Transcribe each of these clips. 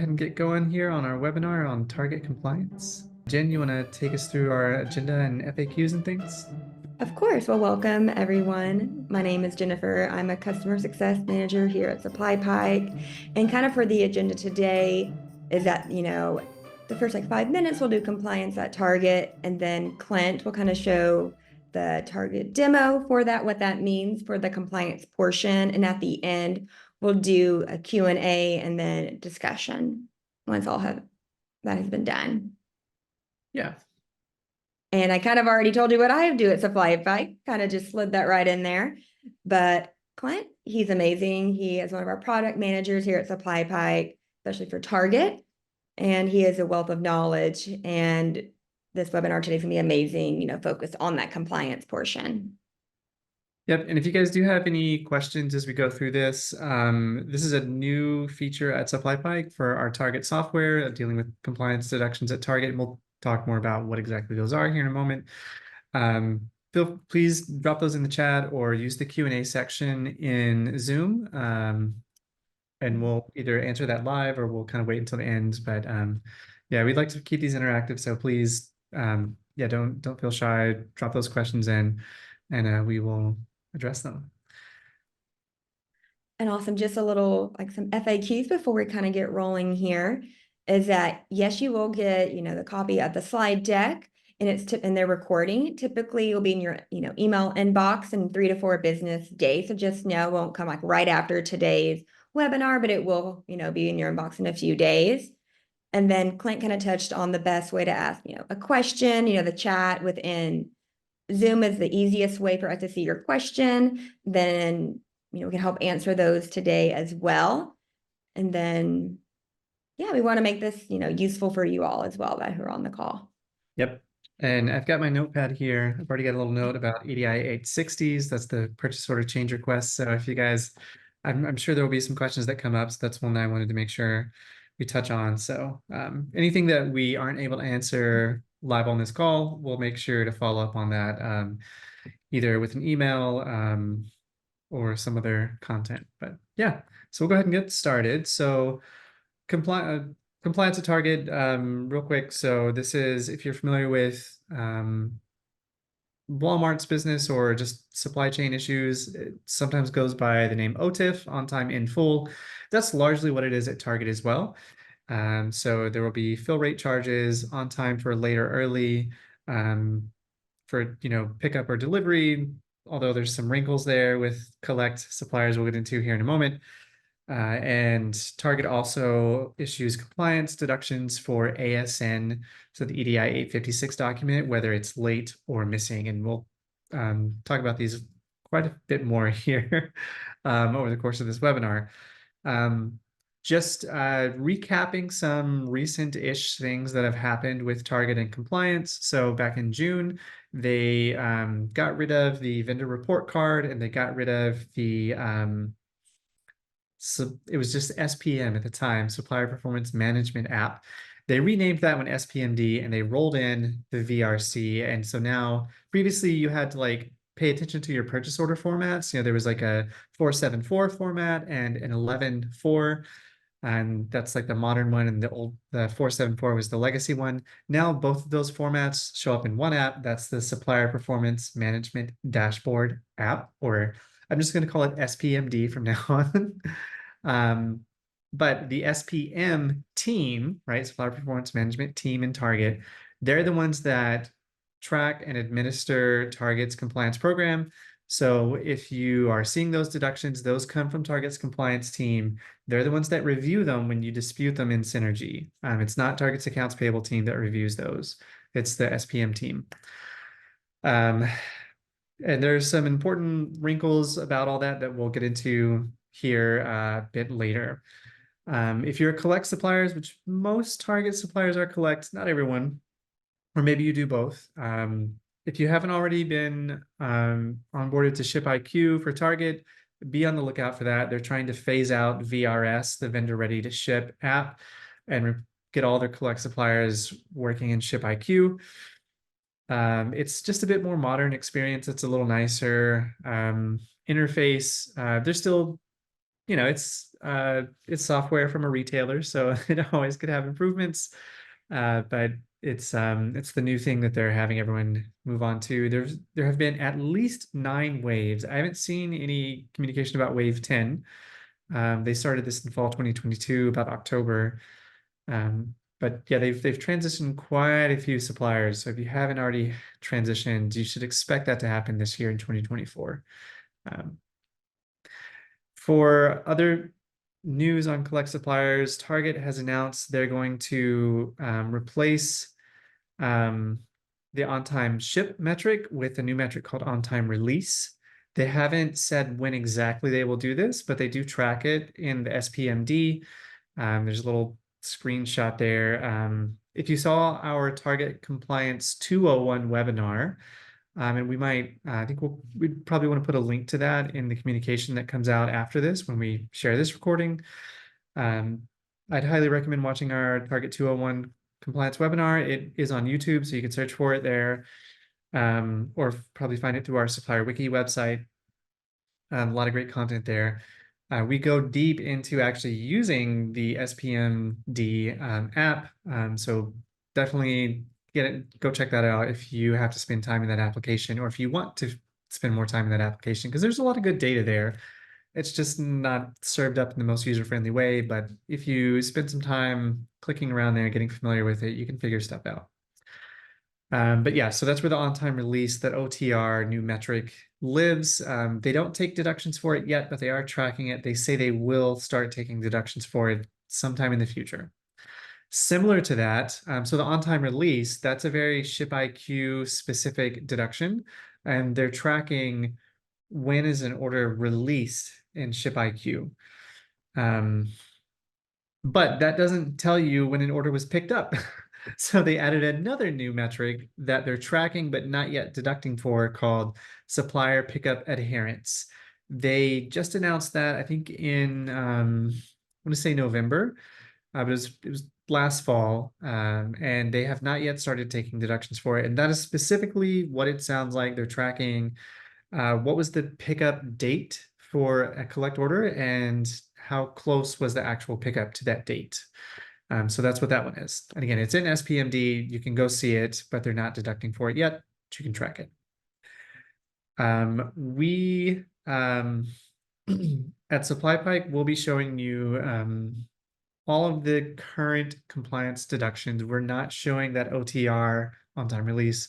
ahead and get going here on our webinar on target compliance. Jen, you want to take us through our agenda and FAQs and things? Of course. Well, welcome everyone. My name is Jennifer. I'm a customer success manager here at SupplyPike. And kind of for the agenda today is that, the first 5 minutes we'll do compliance at Target, and then Clint will kind of show the Target demo for that, what that means for the compliance portion. And at the end, we'll do a Q&A and then discussion once that has been done. Yeah. And I kind of already told you what I do at SupplyPike, kind of just slid that right in there. But Clint, he's amazing. He is one of our product managers here at SupplyPike, especially for Target. And he is a wealth of knowledge. And this webinar today is going to be amazing, focused on that compliance portion. Yep. And if you guys do have any questions as we go through this, this is a new feature at SupplyPike for our Target software dealing with compliance deductions at Target. And we'll talk more about what exactly those are here in a moment. Please drop those in the chat or use the Q&A section in Zoom. And we'll either answer that live or we'll kind of wait until the end. But yeah, we'd like to keep these interactive. So please, yeah, don't feel shy. Drop those questions in and we will address them. And awesome, just a little some FAQs before we kind of get rolling here is that, yes, you will get, the copy of the slide deck and they're recording. Typically you'll be in your, email inbox in 3 to 4 business days. So just know it won't come right after today's webinar, but it will, be in your inbox in a few days. And then Clint kind of touched on the best way to ask, a question, the chat within Zoom is the easiest way for us to see your question. Then, we can help answer those today as well. And then, yeah, we want to make this, useful for you all as well that who are on the call. Yep. And I've got my notepad here. I've already got a little note about EDI 860s. That's the purchase order change request. So if you guys, I'm sure there will be some questions that come up. So that's one I wanted to make sure we touch on. So anything that we aren't able to answer live on this call, we'll make sure to follow up on that either with an email or some other content. But yeah, so we'll go ahead and get started. So compliance at Target, real quick. So this is, if you're familiar with Walmart's business or just supply chain issues, it sometimes goes by the name OTIF, on time in full. That's largely what it is at Target as well. So there will be fill rate charges, on time for late or early, for pickup or delivery, although there's some wrinkles there with collect suppliers we'll get into here in a moment. And Target also issues compliance deductions for ASN, so the EDI 856 document, whether it's late or missing. And we'll talk about these quite a bit more here over the course of this webinar. Just recapping some recent-ish things that have happened with Target and compliance. So back in June, they got rid of the vendor report card and they got rid of the so it was just SPM at the time, Supplier Performance Management App. They renamed that one SPMD and they rolled in the VRC. And so now, previously you had to pay attention to your purchase order formats. There was a 474 format and an 11.4. And that's the modern one, and the 474 was the legacy one. Now both of those formats show up in one app. That's the Supplier Performance Management Dashboard app, or I'm just going to call it SPMD from now on. But the SPM team, right, Supplier Performance Management team in Target, they're the ones that track and administer Target's compliance program. So if you are seeing those deductions, those come from Target's compliance team. They're the ones that review them when you dispute them in Synergy. It's not Target's accounts payable team that reviews those. It's the SPM team. And there's some important wrinkles about all that we'll get into here a bit later. If you're collect suppliers, which most Target suppliers are collect, not everyone, or maybe you do both. If you haven't already been onboarded to ShipIQ for Target, be on the lookout for that. They're trying to phase out VRS, the vendor ready to ship app, and get all their collect suppliers working in ShipIQ. It's just a bit more modern experience. It's a little nicer interface. There's still it's software from a retailer, so it always could have improvements. But it's the new thing that they're having everyone move on to. There have been at least 9 waves. I haven't seen any communication about wave 10. They started this in fall 2022, about October. But yeah, they've transitioned quite a few suppliers. So if you haven't already transitioned, you should expect that to happen this year in 2024. Um, for other news on collect suppliers, Target has announced they're going to replace the on-time ship metric with a new metric called on-time release. They haven't said when exactly they will do this, but they do track it in the SPMD. There's a little screenshot there. If you saw our Target Compliance 201 webinar, and I think we'd probably want to put a link to that in the communication that comes out after this when we share this recording. I'd highly recommend watching our Target 201 compliance webinar. It is on YouTube, so you can search for it there, or probably find it through our supplier wiki website. A lot of great content there. We go deep into actually using the SPMD app. So definitely go check that out if you have to spend time in that application, or if you want to spend more time in that application, because there's a lot of good data there. It's just not served up in the most user-friendly way, but if you spend some time clicking around there, getting familiar with it, you can figure stuff out. But yeah, so that's where the on-time release, that OTR new metric lives. They don't take deductions for it yet, but they are tracking it. They say they will start taking deductions for it sometime in the future. Similar to that, so the on-time release, that's a very ShipIQ specific deduction, and they're tracking when is an order released in ShipIQ. But that doesn't tell you when an order was picked up. So they added another new metric that they're tracking but not yet deducting for, called supplier pickup adherence. They just announced that, I think in I want to say November, but it was last fall, and they have not yet started taking deductions for it. And that is specifically what it sounds like. They're tracking what was the pickup date for a collect order and how close was the actual pickup to that date. So that's what that one is. And again, it's in SPMD. You can go see it, but they're not deducting for it yet, but you can track it. We at SupplyPike, we'll be showing you all of the current compliance deductions. We're not showing that OTR, on-time release,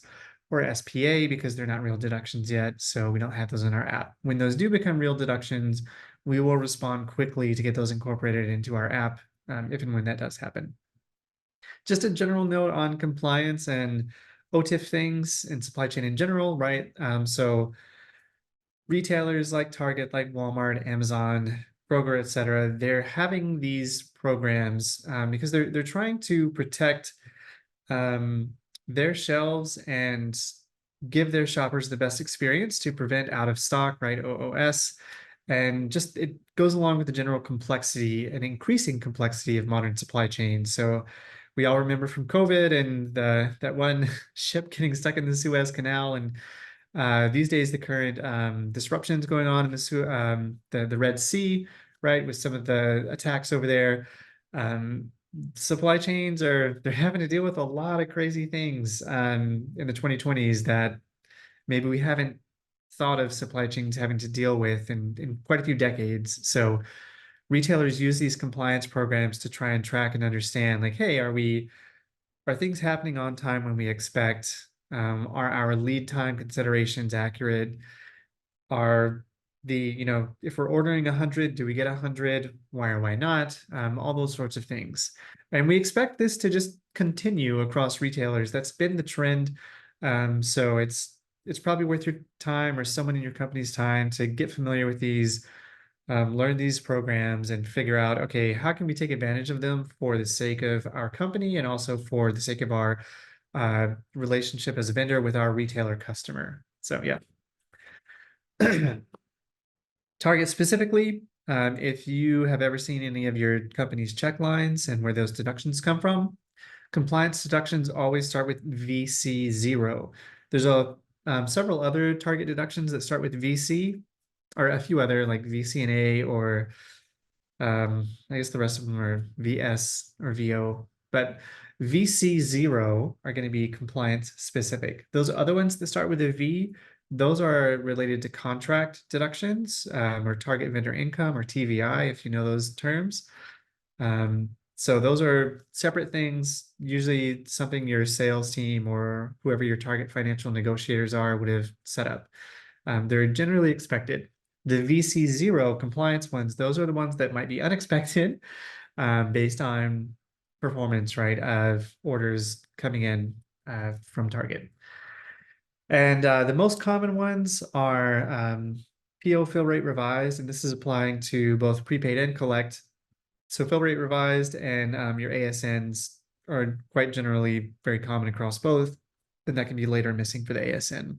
or SPA because they're not real deductions yet, so we don't have those in our app. When those do become real deductions, we will respond quickly to get those incorporated into our app, if and when that does happen. Just a general note on compliance and OTIF things and supply chain in general, right? So retailers like Target, like Walmart, Amazon, Kroger, etc., they're having these programs because they're trying to protect their shelves and give their shoppers the best experience to prevent out of stock, right? OOS. And just it goes along with the general complexity and increasing complexity of modern supply chains. So we all remember from COVID and that one ship getting stuck in the Suez Canal, and these days the current disruptions going on in the Red Sea, right, with some of the attacks over there. Supply chains they're having to deal with a lot of crazy things in the 2020s that maybe we haven't thought of supply chains having to deal with in quite a few decades. So retailers use these compliance programs to try and track and understand, like, hey, are things happening on time when we expect? Are our lead time considerations accurate? Are if we're ordering 100, do we get 100? Why or why not? All those sorts of things. And we expect this to just continue across retailers. That's been the trend. So it's probably worth your time or someone in your company's time to get familiar with these, learn these programs and figure out, okay, how can we take advantage of them for the sake of our company and also for the sake of our relationship as a vendor with our retailer customer. So yeah. Target specifically, if you have ever seen any of your company's check lines and where those deductions come from, compliance deductions always start with VC0. There's several other Target deductions that start with VC, or a few other like VC&A or I guess the rest of them are VS or VO, but VC0 are going to be compliance specific. Those other ones that start with a V, those are related to contract deductions, or target vendor income, or TVI, if you know those terms. So those are separate things, usually something your sales team or whoever your target financial negotiators are would have set up. They're generally expected. The VC0 compliance ones, those are the ones that might be unexpected, based on performance, right, of orders coming in from Target. And the most common ones are PO fill rate revised, and this is applying to both prepaid and collect. So fill rate revised and your ASNs are quite generally very common across both, and that can be later missing for the ASN.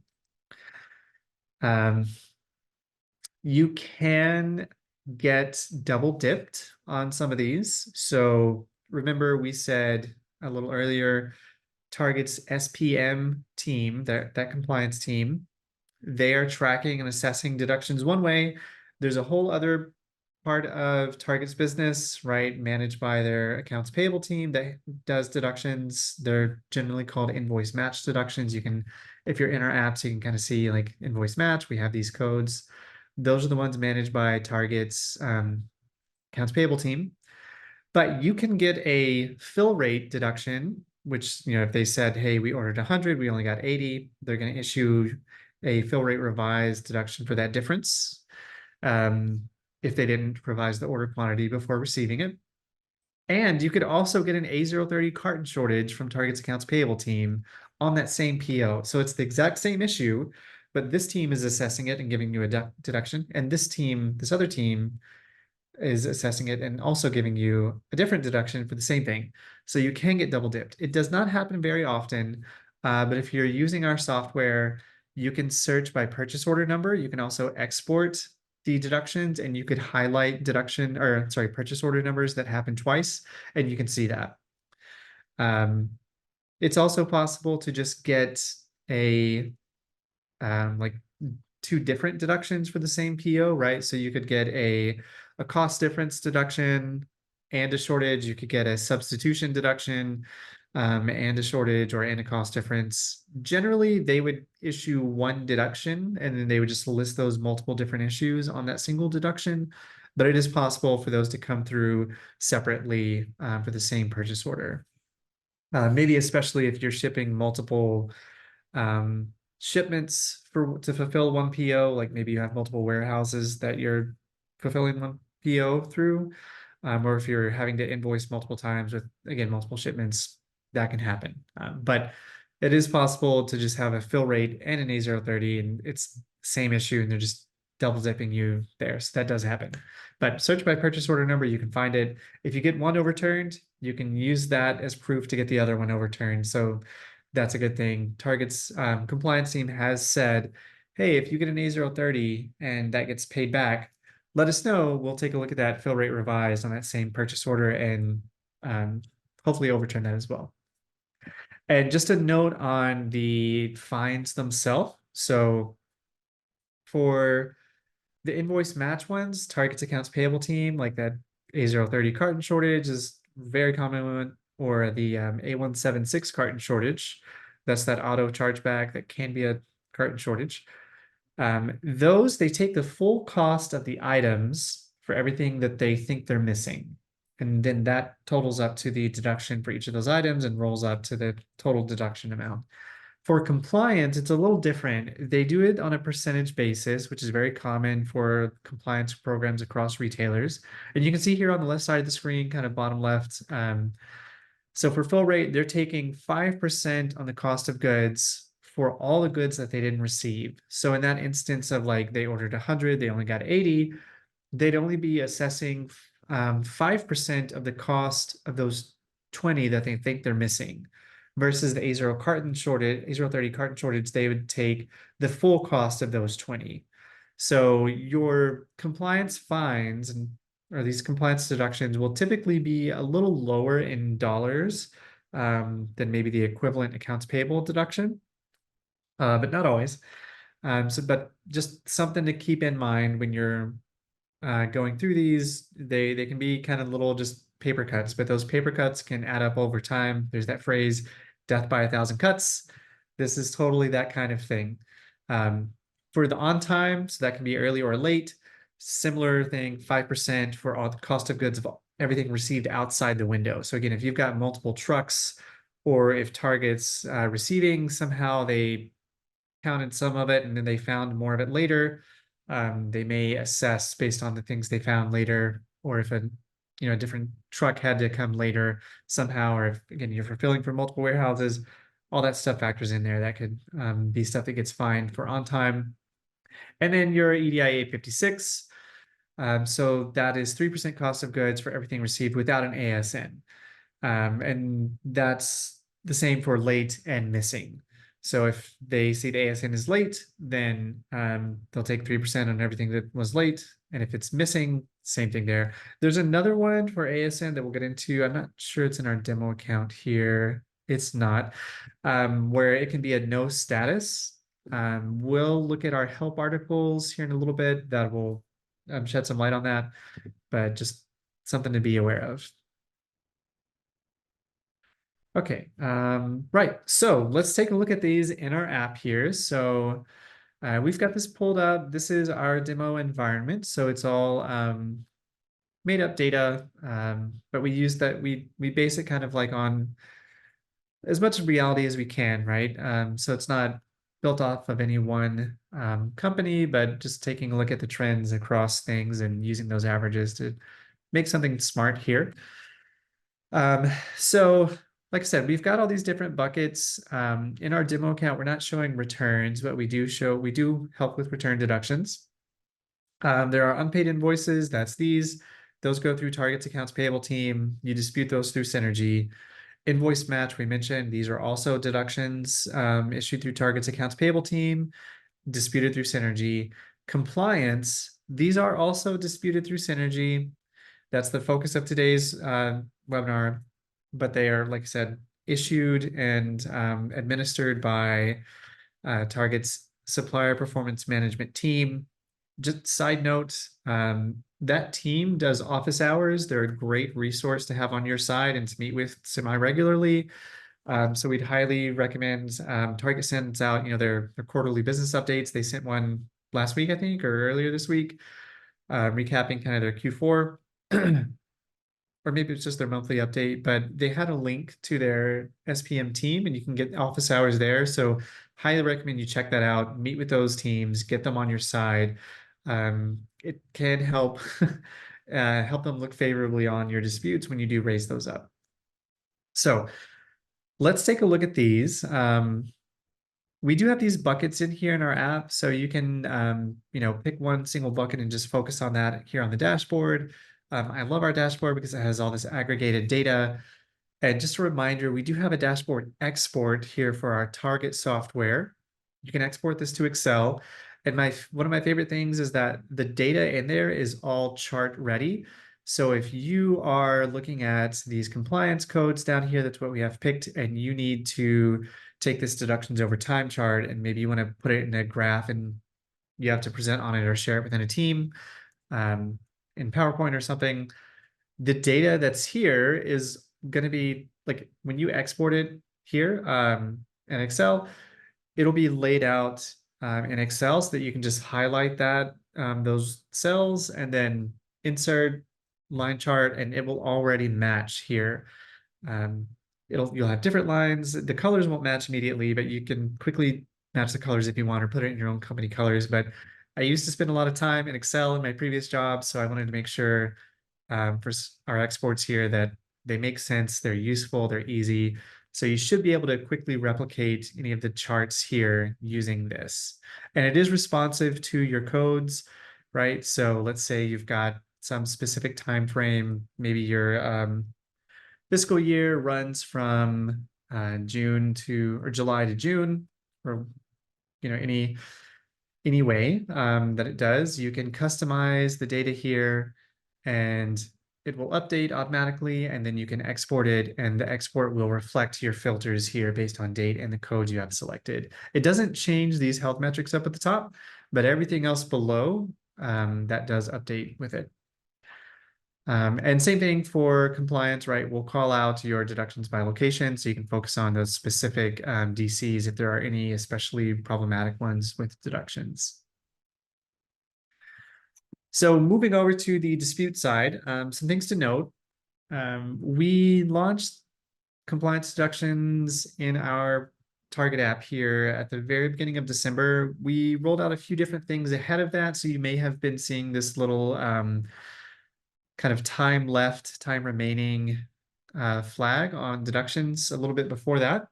You can get double dipped on some of these. So remember we said a little earlier, Target's SPM team, that compliance team, they are tracking and assessing deductions one way. There's a whole other part of Target's business, right, managed by their accounts payable team that does deductions. They're generally called invoice match deductions. You can, if you're in our apps, you can kind of see like invoice match. We have these codes. Those are the ones managed by Target's accounts payable team. But you can get a fill rate deduction, which, if they said, hey, we ordered 100, we only got 80, they're going to issue a fill rate revised deduction for that difference, if they didn't revise the order quantity before receiving it. And you could also get an A030 carton shortage from Target's accounts payable team on that same PO. So it's the exact same issue, but this team is assessing it and giving you a deduction. And this other team is assessing it and also giving you a different deduction for the same thing. So you can get double dipped. It does not happen very often, but if you're using our software, you can search by purchase order number. You can also export the deductions, and you could highlight purchase order numbers that happen twice, and you can see that. It's also possible to just get a like two different deductions for the same PO, right? So you could get a cost difference deduction and a shortage. You could get a substitution deduction and a shortage, or and a cost difference. Generally, they would issue one deduction, and then they would just list those multiple different issues on that single deduction. But it is possible for those to come through separately for the same purchase order. Maybe especially if you're shipping multiple shipments to fulfill one PO, like maybe you have multiple warehouses that you're fulfilling one PO through, or if you're having to invoice multiple times with, again, multiple shipments, that can happen. But it is possible to just have a fill rate and an A030, and it's the same issue, and they're just double dipping you there. So that does happen. But search by purchase order number, you can find it. If you get one overturned, you can use that as proof to get the other one overturned. So that's a good thing. Target's compliance team has said, hey, if you get an A030 and that gets paid back, let us know. We'll take a look at that fill rate revised on that same purchase order and hopefully overturn that as well. And just a note on the fines themselves. So for the invoice match ones, Target's accounts payable team, like that A030 carton shortage is very common one, or the A176 carton shortage. That's that auto chargeback that can be a carton shortage. Those, they take the full cost of the items for everything that they think they're missing. And then that totals up to the deduction for each of those items and rolls up to the total deduction amount. For compliance, it's a little different. They do it on a percentage basis, which is very common for compliance programs across retailers. And you can see here on the left side of the screen, kind of bottom left. So for fill rate, they're taking 5% on the cost of goods for all the goods that they didn't receive. So in that instance of like they ordered 100, they only got 80, they'd only be assessing 5% of the cost of those 20 that they think they're missing, versus the A030 carton shortage, they would take the full cost of those 20. So your compliance fines or these compliance deductions will typically be a little lower in dollars than maybe the equivalent accounts payable deduction, but not always. But just something to keep in mind when you're going through these, they can be kind of little just paper cuts, but those paper cuts can add up over time. There's that phrase, death by 1,000 cuts. This is totally that kind of thing. Um, for the on time, so that can be early or late. Similar thing, 5% for all the cost of goods of everything received outside the window. So again, if you've got multiple trucks, or if Target's receiving, somehow they counted some of it and then they found more of it later. They may assess based on the things they found later, or if a different truck had to come later somehow, or if again you're fulfilling for multiple warehouses, all that stuff factors in there. That could be stuff that gets fined for on time. And then your EDI 856. So that is 3% cost of goods for everything received without an ASN. And that's the same for late and missing. So if they see the ASN is late, then they'll take 3% on everything that was late. And if it's missing, same thing there. There's another one for ASN that we'll get into. I'm not sure it's in our demo account here. It's not, where it can be a no status. We'll look at our help articles here in a little bit that will shed some light on that, but just something to be aware of. Okay, right. So let's take a look at these in our app here. So we've got this pulled up. This is our demo environment. So it's all made up data, but we use that, we base it kind of like on as much reality as we can, right? So it's not built off of any one company, but just taking a look at the trends across things and using those averages to make something smart here. So like I said, we've got all these different buckets. In our demo account, we're not showing returns, but we do help with return deductions. There are unpaid invoices, that's these. Those go through Target's accounts payable team. You dispute those through Synergy. Invoice match, we mentioned, these are also deductions issued through Target's accounts payable team, disputed through Synergy. Compliance, these are also disputed through Synergy. That's the focus of today's webinar, but they are, like I said, issued and administered by Target's supplier performance management team. Just side note, that team does office hours. They're a great resource to have on your side and to meet with semi-regularly. So we'd highly recommend, Target sends out, their quarterly business updates. They sent one last week, I think, or earlier this week, recapping kind of their Q4. Or maybe it's just their monthly update, but they had a link to their SPM team and you can get office hours there. So highly recommend you check that out, meet with those teams, get them on your side. It can help help them look favorably on your disputes when you do raise those up. So let's take a look at these. We do have these buckets in here in our app, so you can pick one single bucket and just focus on that here on the dashboard. I love our dashboard because it has all this aggregated data. And just a reminder, we do have a dashboard export here for our Target software. You can export this to Excel. And one of my favorite things is that the data in there is all chart ready. So if you are looking at these compliance codes down here, that's what we have picked, and you need to take this deductions over time chart, and maybe you want to put it in a graph and you have to present on it or share it within a team, in PowerPoint or something, the data that's here is going to be like when you export it here in Excel, it'll be laid out in Excel so that you can just highlight that those cells and then insert line chart, and it will already match here. You'll have different lines. The colors won't match immediately, but you can quickly match the colors if you want, or put it in your own company colors. But I used to spend a lot of time in Excel in my previous job, so I wanted to make sure for our exports here that they make sense, they're useful, they're easy. So you should be able to quickly replicate any of the charts here using this. And it is responsive to your codes, right? So let's say you've got some specific time frame, maybe your fiscal year runs from July to June, or any way that it does. You can customize the data here and it will update automatically, and then you can export it, and the export will reflect your filters here based on date and the code you have selected. It doesn't change these health metrics up at the top, but everything else below that does update with it. And same thing for compliance, right? We'll call out your deductions by location so you can focus on those specific DCs if there are any especially problematic ones with deductions. So moving over to the dispute side, some things to note. We launched compliance deductions in our Target app here at the very beginning of December. We rolled out a few different things ahead of that, so you may have been seeing this little kind of time left, time remaining flag on deductions a little bit before that.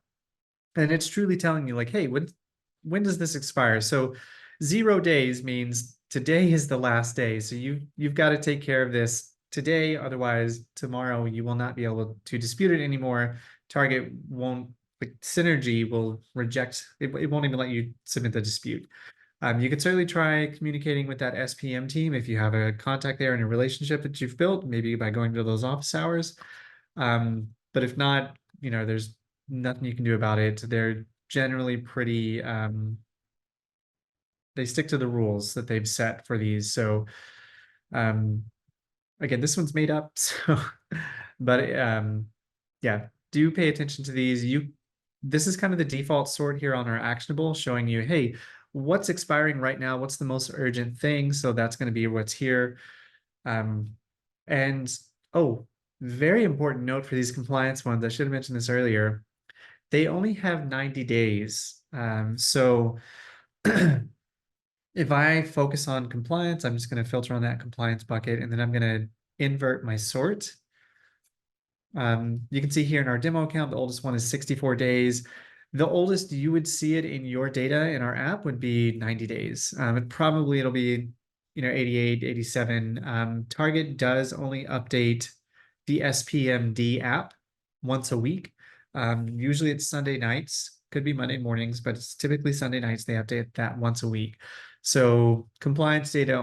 And it's truly telling you like, hey, when does this expire? So 0 days means today is the last day. So you've got to take care of this today. Otherwise, tomorrow you will not be able to dispute it anymore. Target won't, like Synergy will reject it, it won't even let you submit the dispute. You could certainly try communicating with that SPM team if you have a contact there and a relationship that you've built, maybe by going to those office hours. But if not, there's nothing you can do about it. They're generally pretty, they stick to the rules that they've set for these. So, again, this one's made up. So, but yeah, do pay attention to these. This is kind of the default sort here on our actionable, showing you, hey, what's expiring right now? What's the most urgent thing? So that's going to be what's here. And oh, very important note for these compliance ones. I should have mentioned this earlier. They only have 90 days. So if I focus on compliance, I'm just going to filter on that compliance bucket, and then I'm going to invert my sort. You can see here in our demo account, the oldest one is 64 days. The oldest you would see it in your data in our app would be 90 days. It'll be 88, 87. Target does only update the SPMD app once a week. Usually it's Sunday nights, could be Monday mornings, but it's typically Sunday nights. They update that once a week. So compliance data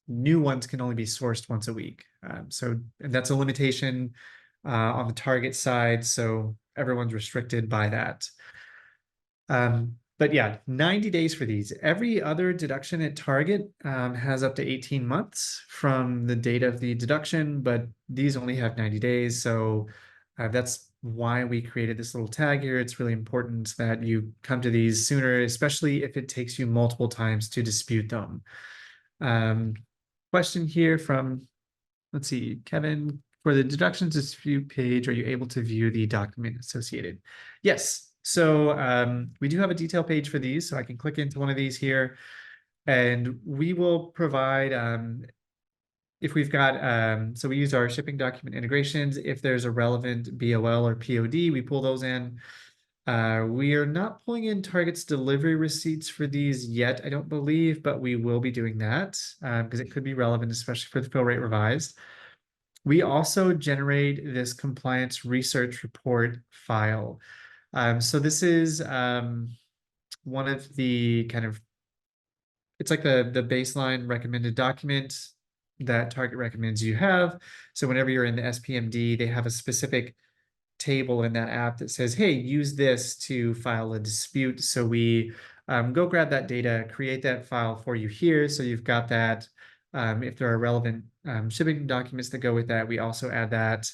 new ones can only be sourced once a week. And that's a limitation on the Target side. So everyone's restricted by that. But yeah, 90 days for these. Every other deduction at Target has up to 18 months from the date of the deduction, but these only have 90 days. So that's why we created this little tag here. It's really important that you come to these sooner, especially if it takes you multiple times to dispute them. Question here from, let's see, Kevin. For the deductions dispute page, are you able to view the document associated? Yes. So we do have a detail page for these. So I can click into one of these here, and we will provide, if we've got, so we use our shipping document integrations. If there's a relevant BOL or POD, we pull those in. We are not pulling in Target's delivery receipts for these yet, I don't believe, but we will be doing that because it could be relevant, especially for the fill rate revised. We also generate this compliance research report file. So this is one of the kind of, it's like the baseline recommended document that Target recommends you have. So whenever you're in the SPMD, they have a specific table in that app that says, hey, use this to file a dispute. So we go grab that data, create that file for you here. So you've got that. If there are relevant shipping documents that go with that, we also add that.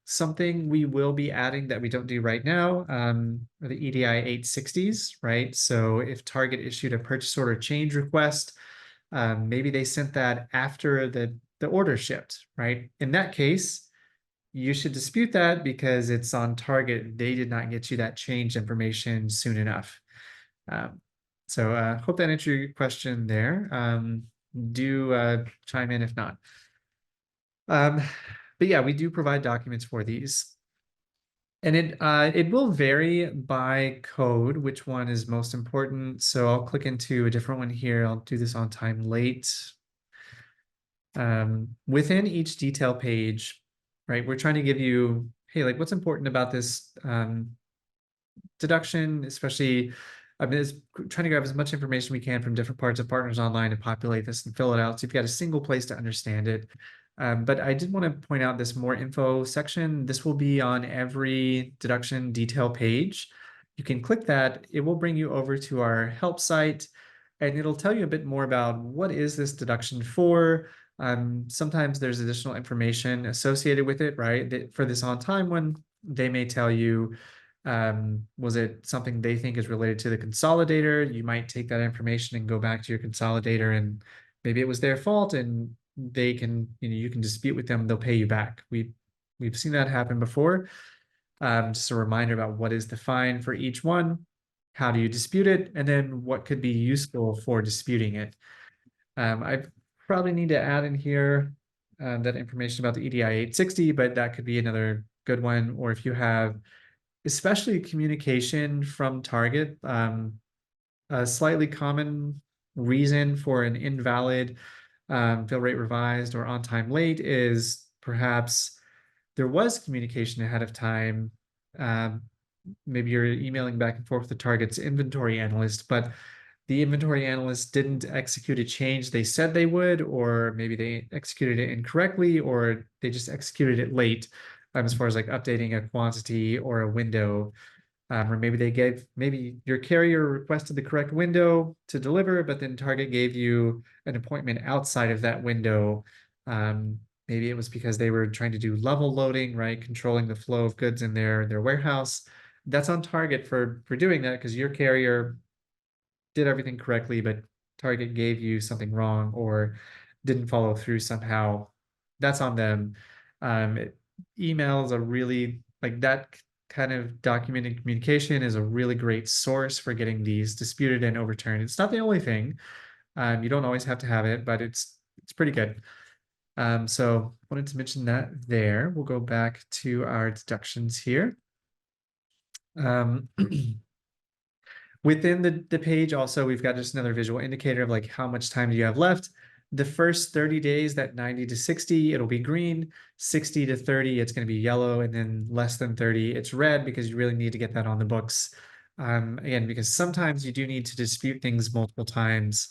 Something we will be adding that we don't do right now are the EDI 860s, right? So if Target issued a purchase order change request, maybe they sent that after the order shipped, right? In that case, you should dispute that because it's on Target. They did not get you that change information soon enough. So hope that answered your question there. Do chime in if not. But yeah, we do provide documents for these. And it will vary by code, which one is most important. So I'll click into a different one here. I'll do this on time late. Within each detail page, right, we're trying to give you, hey, like what's important about this deduction, especially trying to grab as much information we can from different parts of Partners Online and populate this and fill it out. So you've got a single place to understand it. But I did want to point out this more info section. This will be on every deduction detail page. You can click that. It will bring you over to our help site. and it'll tell you a bit more about what is this deduction for. Sometimes there's additional information associated with it, right? For this on time one, they may tell you, was it something they think is related to the consolidator? You might take that information and go back to your consolidator, and maybe it was their fault, and they can, you can dispute with them, they'll pay you back. We've seen that happen before. Just a reminder about what is the fine for each one, how do you dispute it, and then what could be useful for disputing it. I probably need to add in here that information about the EDI 860, but that could be another good one. Or if you have, especially communication from Target, a slightly common reason for an invalid fill rate revised or on time late is perhaps there was communication ahead of time. Um, Maybe you're emailing back and forth with the Target's inventory analyst, but the inventory analyst didn't execute a change they said they would, or maybe they executed it incorrectly, or they just executed it late, as far as like updating a quantity or a window. Or maybe your carrier requested the correct window to deliver, but then Target gave you an appointment outside of that window. Um, Maybe it was because they were trying to do level loading, right? Controlling the flow of goods in their warehouse. That's on Target for doing that, because your carrier did everything correctly, but Target gave you something wrong or didn't follow through somehow. That's on them. Email is a really, like, that kind of documented communication is a really great source for getting these disputed and overturned. It's not the only thing. You don't always have to have it, but it's pretty good. So wanted to mention that there. We'll go back to our deductions here. Within the page also, we've got just another visual indicator of like how much time do you have left. The first 30 days, that 90 to 60, it'll be green. 60 to 30, it's going to be yellow. And then less than 30, it's red, because you really need to get that on the books. Again, because sometimes you do need to dispute things multiple times.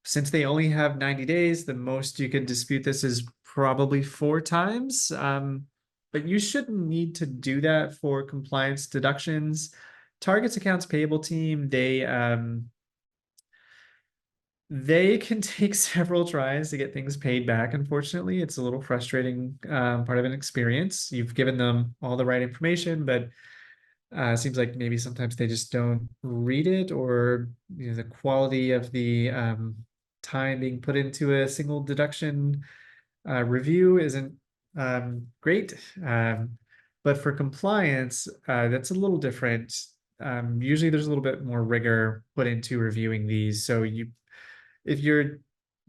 Since they only have 90 days, the most you could dispute this is probably 4 times. But you shouldn't need to do that for compliance deductions. Target's accounts payable team, they can take several tries to get things paid back. Unfortunately, it's a little frustrating part of an experience. You've given them all the right information, but it seems like maybe sometimes they just don't read it, or the quality of the time being put into a single deduction review isn't great. But for compliance, that's a little different. Usually there's a little bit more rigor put into reviewing these. So if you're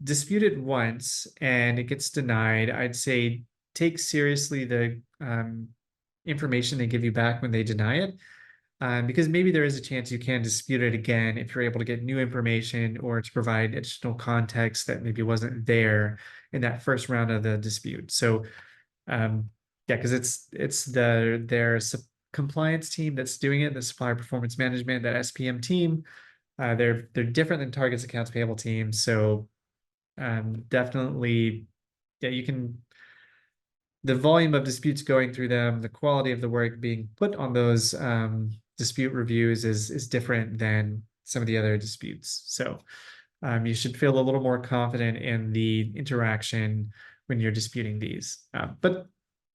disputed once and it gets denied, I'd say take seriously the information they give you back when they deny it. Because maybe there is a chance you can dispute it again if you're able to get new information or to provide additional context that maybe wasn't there in that first round of the dispute. So yeah, because it's their compliance team that's doing it, the supplier performance management, that SPM team. They're different than Target's accounts payable team. So definitely, yeah, the volume of disputes going through them, the quality of the work being put on those dispute reviews is different than some of the other disputes. So you should feel a little more confident in the interaction when you're disputing these. But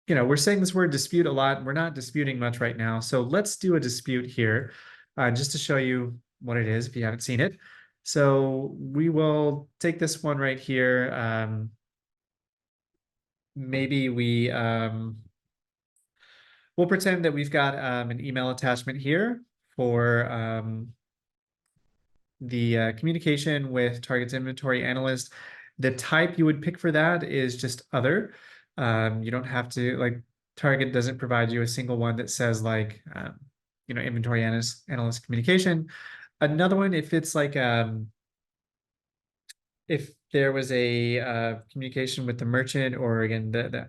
we're saying this word dispute a lot. We're not disputing much right now. So let's do a dispute here, just to show you what it is if you haven't seen it. So we will take this one right here. Maybe we'll pretend that we've got an email attachment here for the communication with Target's inventory analyst. The type you would pick for that is just other. You don't have to, like, Target doesn't provide you a single one that says like, inventory analyst communication. Another one, if it's like, if there was a communication with the merchant, or again, the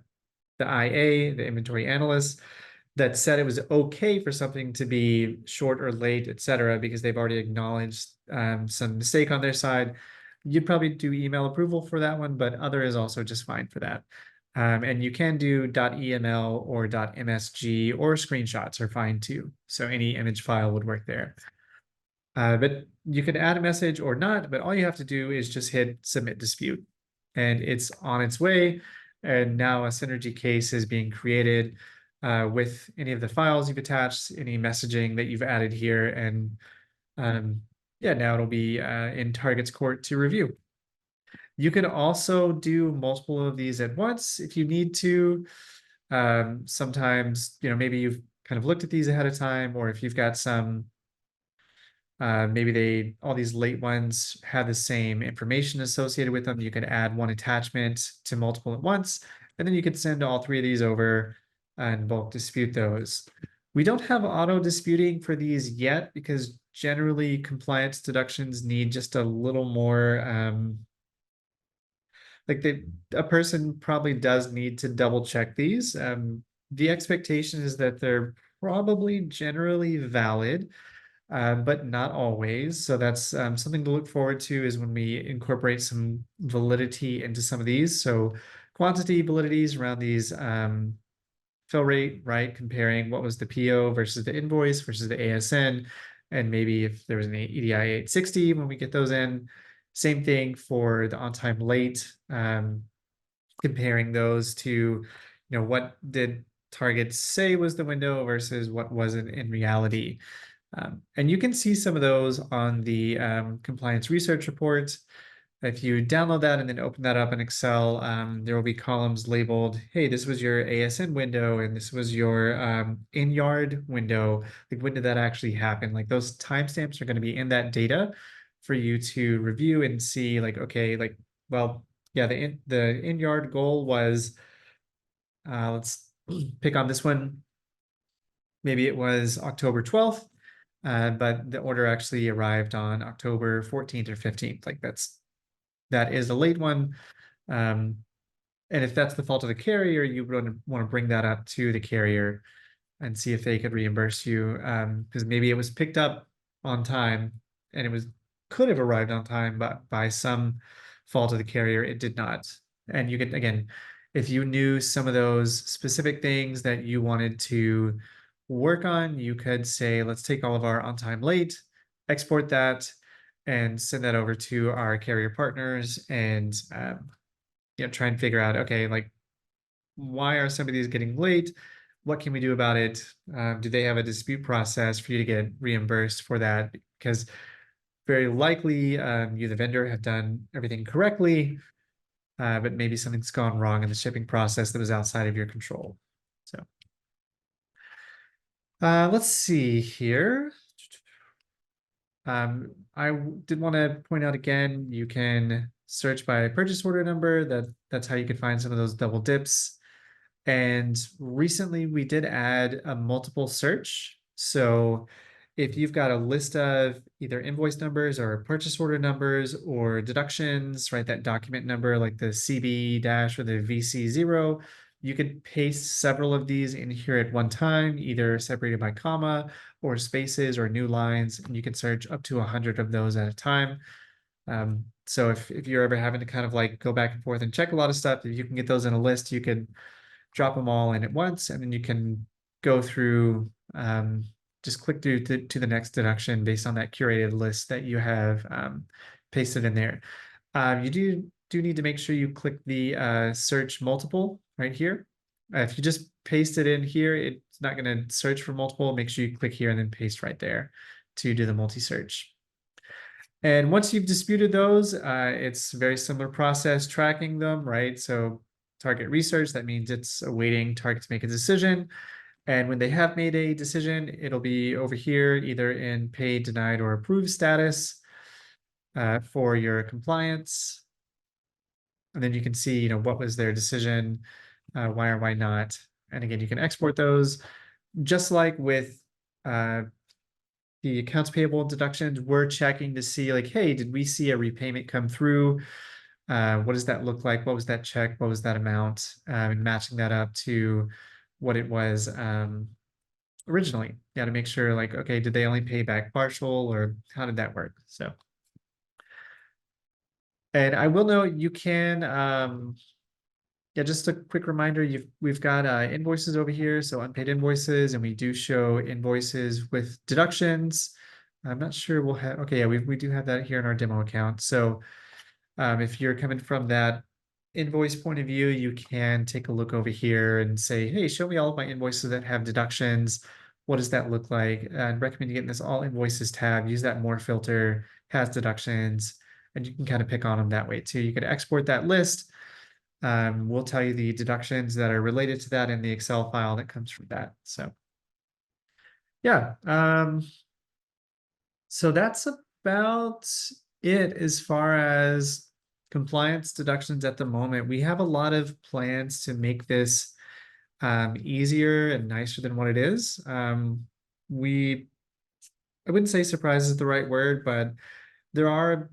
IA, the inventory analyst, that said it was okay for something to be short or late, etc., because they've already acknowledged some mistake on their side. You'd probably do email approval for that one, but other is also just fine for that. And you can do .eml or .msg, or screenshots are fine too. So any image file would work there. But you can add a message or not, but all you have to do is just hit submit dispute and it's on its way. And now a synergy case is being created with any of the files you've attached, any messaging that you've added here. And yeah, now it'll be in Target's court to review. You can also do multiple of these at once if you need to. Sometimes, maybe you've kind of looked at these ahead of time, or if you've got some maybe all these late ones had the same information associated with them. You could add one attachment to multiple at once, and then you could send all three of these over and bulk dispute those. We don't have auto disputing for these yet because generally compliance deductions need just a little more, a person probably does need to double check these. The expectation is that they're probably generally valid, but not always. So that's something to look forward to is when we incorporate some validity into some of these. So quantity validities around these fill rate, right? Comparing what was the PO versus the invoice versus the ASN. And maybe if there was an EDI 860 when we get those in. Same thing for the on-time late, comparing those to, what did Target say was the window versus what was it in reality. And you can see some of those on the compliance research report. If you download that and then open that up in Excel, there will be columns labeled, hey, this was your ASN window and this was your in-yard window, like when did that actually happen? Like those timestamps are going to be in that data for you to review and see like, okay, like, well, yeah, the in-yard goal was, let's pick on this one. Maybe it was October 12th, but the order actually arrived on October 14th or 15th. Like that is a late one. And if that's the fault of the carrier, you would want to bring that up to the carrier and see if they could reimburse you. Because maybe it was picked up on time and could have arrived on time, but by some fault of the carrier, it did not. And you could, again, if you knew some of those specific things that you wanted to work on, you could say, let's take all of our on time late, export that, and send that over to our carrier partners and try and figure out, okay, like why are some of these getting late? What can we do about it? Do they have a dispute process for you to get reimbursed for that? Because very likely you, the vendor, have done everything correctly, but maybe something's gone wrong in the shipping process that was outside of your control. So let's see here. I did want to point out again, you can search by purchase order number. That's how you can find some of those double dips. And recently we did add a multiple search. So if you've got a list of either invoice numbers or purchase order numbers or deductions, right, that document number like the CB dash or the VC0, you could paste several of these in here at one time, either separated by comma or spaces or new lines, and you can search up to 100 of those at a time. So if you're ever having to kind of like go back and forth and check a lot of stuff, if you can get those in a list, you could drop them all in at once, and then you can go through, just click through to the next deduction based on that curated list that you have pasted in there. You do need to make sure you click the search multiple right here. If you just paste it in here, it's not going to search for multiple. Make sure you click here and then paste right there to do the multi-search. And once you've disputed those, it's a very similar process tracking them, right? So target research, that means it's awaiting target to make a decision. And when they have made a decision, it'll be over here, either in paid, denied, or approved status for your compliance. And then you can see, what was their decision, why or why not. And again, you can export those. Just like with the accounts payable deductions, we're checking to see like, hey, did we see a repayment come through? What does that look like? What was that check? What was that amount? And matching that up to what it was originally. Yeah, to make sure like, okay, did they only pay back partial or how did that work? So, and I will note you can, yeah, just a quick reminder, we've got invoices over here, so unpaid invoices, and we do show invoices with deductions. I'm not sure we'll have, okay, yeah, we do have that here in our demo account. So if you're coming from that invoice point of view, you can take a look over here and say, hey, show me all of my invoices that have deductions. What does that look like? And recommend you getting this all invoices tab, use that more filter, has deductions, and you can kind of pick on them that way too. You could export that list. We'll tell you the deductions that are related to that in the Excel file that comes from that. So yeah, so that's about it as far as compliance deductions at the moment. We have a lot of plans to make this easier and nicer than what it is. We, I wouldn't say surprise is the right word, but there are,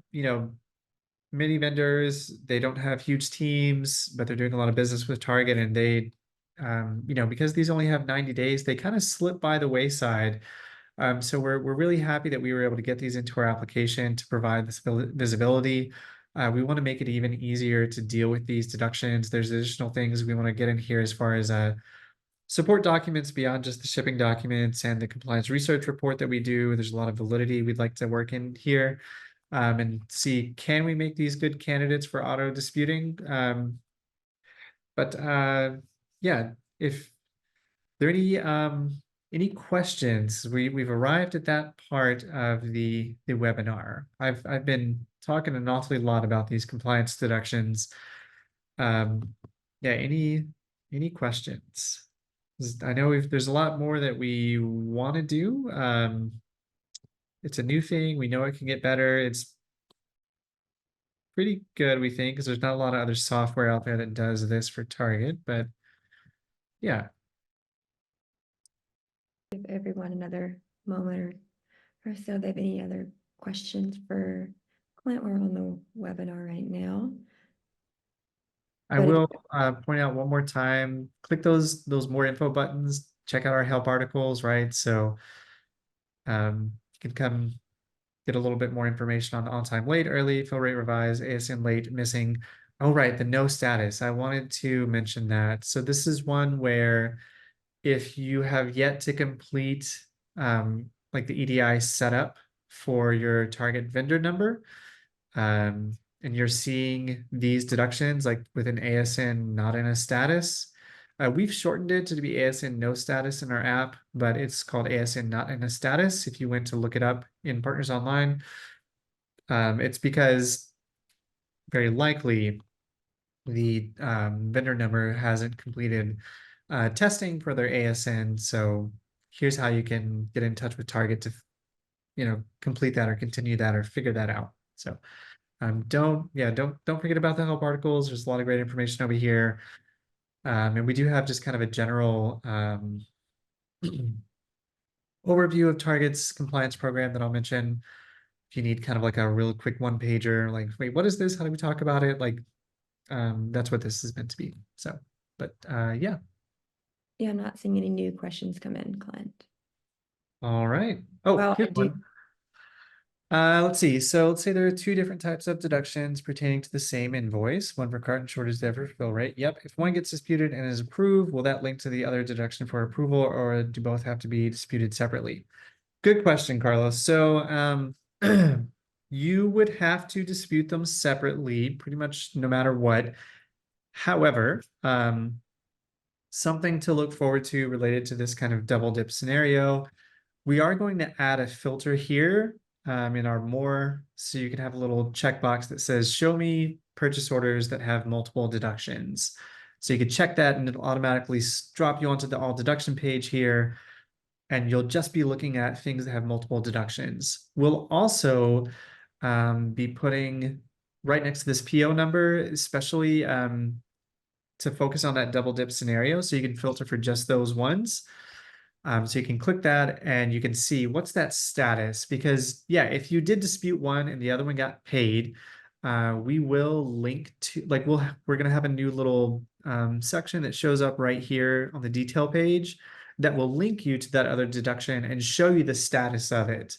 many vendors, they don't have huge teams, but they're doing a lot of business with Target, and they, because these only have 90 days, they kind of slip by the wayside. So we're really happy that we were able to get these into our application to provide this visibility. We want to make it even easier to deal with these deductions. There's additional things we want to get in here as far as support documents beyond just the shipping documents and the compliance research report that we do. There's a lot of validity we'd like to work in here, and see, can we make these good candidates for auto disputing? But yeah, if there are any questions, we've arrived at that part of the webinar. I've been talking an awfully lot about these compliance deductions. Yeah, any questions? I know there's a lot more that we want to do. It's a new thing. We know it can get better. It's pretty good, we think, because there's not a lot of other software out there that does this for Target, but yeah. Give everyone another moment or so. They have any other questions for Clint? We're on the webinar right now. I But if will point out one more time, click those more info buttons, check out our help articles, right? So you can come get a little bit more information on time late, early, fill rate revised, ASN late, missing. Oh, right, the no status. I wanted to mention that. So this is one where if you have yet to complete like the EDI setup for your target vendor number, and you're seeing these deductions like with an ASN not in a status, we've shortened it to be ASN no status in our app, but it's called ASN not in a status. If you went to look it up in Partners Online, it's because very likely the vendor number hasn't completed testing for their ASN. So here's how you can get in touch with Target to, complete that or continue that or figure that out. So don't forget about the help articles. There's a lot of great information over here. And we do have just kind of a general overview of Target's compliance program that I'll mention. If you need kind of like a real quick one pager, like, wait, what is this? How do we talk about it? Like, that's what this is meant to be. So, but yeah. yeah, I'm not seeing any new questions come in, Clint. All right. Oh, Well, I here's do. one. Let's see. So let's say there are two different types of deductions pertaining to the same invoice, one for carton shortage, the other for fill rate. Yep. If one gets disputed and is approved, will that link to the other deduction for approval, or do both have to be disputed separately? Good question, Carlos. So you would have to dispute them separately, pretty much no matter what. However, something to look forward to related to this kind of double dip scenario, we are going to add a filter here in our more, so you can have a little checkbox that says, show me purchase orders that have multiple deductions. So you can check that and it'll automatically drop you onto the all deduction page here. And you'll just be looking at things that have multiple deductions. We'll also be putting right next to this PO number, especially to focus on that double dip scenario. So you can filter for just those ones. So you can click that and you can see what's that status, because yeah, if you did dispute one and the other one got paid, we will link to, like, we're going to have a new little section that shows up right here on the detail page that will link you to that other deduction and show you the status of it.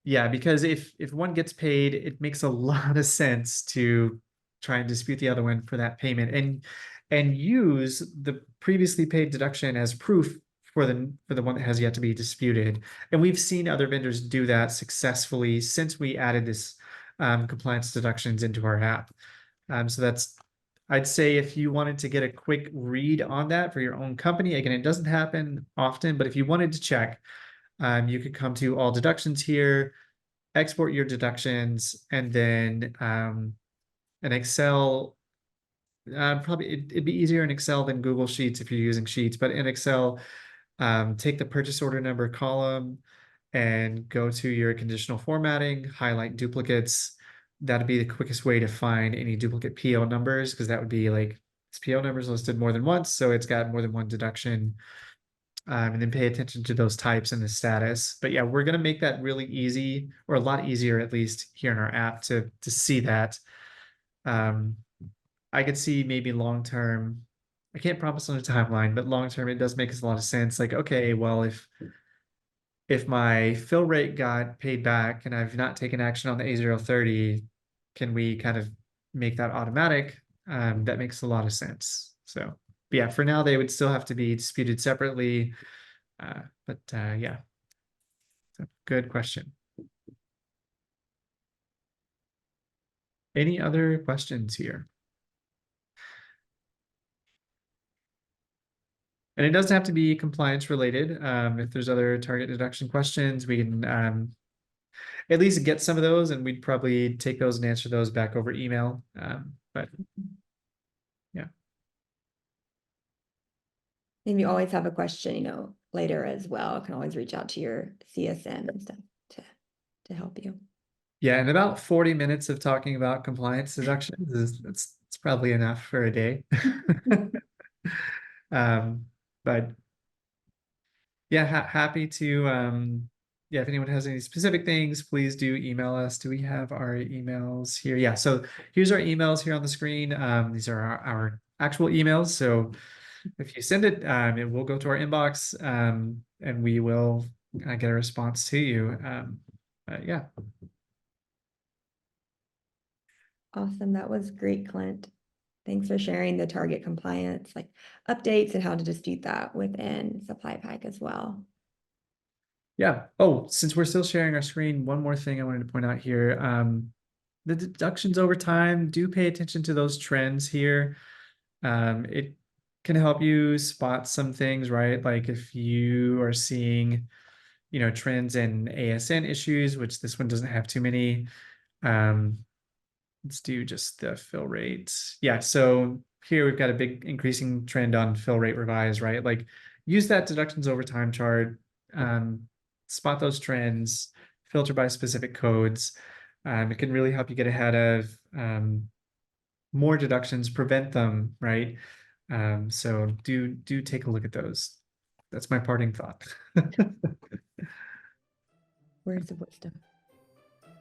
Yeah, because if one gets paid, it makes a lot of sense to try and dispute the other one for that payment and use the previously paid deduction as proof for the one that has yet to be disputed. And we've seen other vendors do that successfully since we added this compliance deductions into our app. So that's, I'd say if you wanted to get a quick read on that for your own company, again, it doesn't happen often, but if you wanted to check, you could come to all deductions here, export your deductions, and then an Excel. Probably it'd be easier in Excel than Google Sheets if you're using Sheets, but in Excel, take the purchase order number column and go to your conditional formatting, highlight duplicates. That'd be the quickest way to find any duplicate PO numbers, because that would be like this PO number is listed more than once, so it's got more than one deduction. And then pay attention to those types and the status. But yeah, we're gonna make that really easy, or a lot easier at least here in our app to see that. I could see maybe long term, I can't promise on a timeline, but long term, it does make us a lot of sense. Like, okay, well, if my fill rate got paid back and I've not taken action on the A030, can we kind of make that automatic? That makes a lot of sense. So, but yeah, for now, they would still have to be disputed separately. Yeah, so good question. Any other questions here? And it doesn't have to be compliance related. If there's other target deduction questions, we can at least get some of those, and we'd probably take those and answer those back over email. But yeah. And you always have a question, later as well. Can always reach out to your CSM and stuff to help you. Yeah, and about 40 minutes of talking about compliance deductions it's probably enough for a day. But yeah, happy to yeah, if anyone has any specific things, please do email us. Do we have our emails here? Yeah, so here's our emails here on the screen. These are our actual emails. So if you send it, it will go to our inbox, and we will get a response to you. Yeah. Awesome. That was great, Clint. Thanks for sharing the target compliance, like updates and how to dispute that within SupplyPike as well. Yeah. Oh, since we're still sharing our screen, one more thing I wanted to point out here. The deductions over time, do pay attention to those trends here. It can help you spot some things, right? Like if you are seeing, trends in ASN issues, which this one doesn't have too many. Let's do just the fill rate. Yeah, so here we've got a big increasing trend on fill rate revise, right? Like use that deductions over time chart, spot those trends, filter by specific codes. It can really help you get ahead of more deductions, prevent them, right? So do take a look at those. That's my parting thought. Words of wisdom.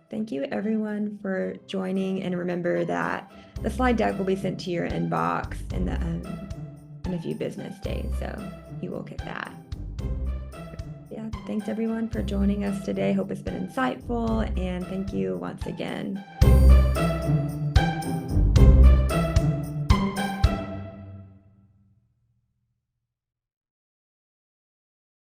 Thank you everyone for joining, and remember that the slide deck will be sent to your inbox in a few business days, so you will get that. Yeah, thanks everyone for joining us today. Hope it's been insightful, and thank you once again.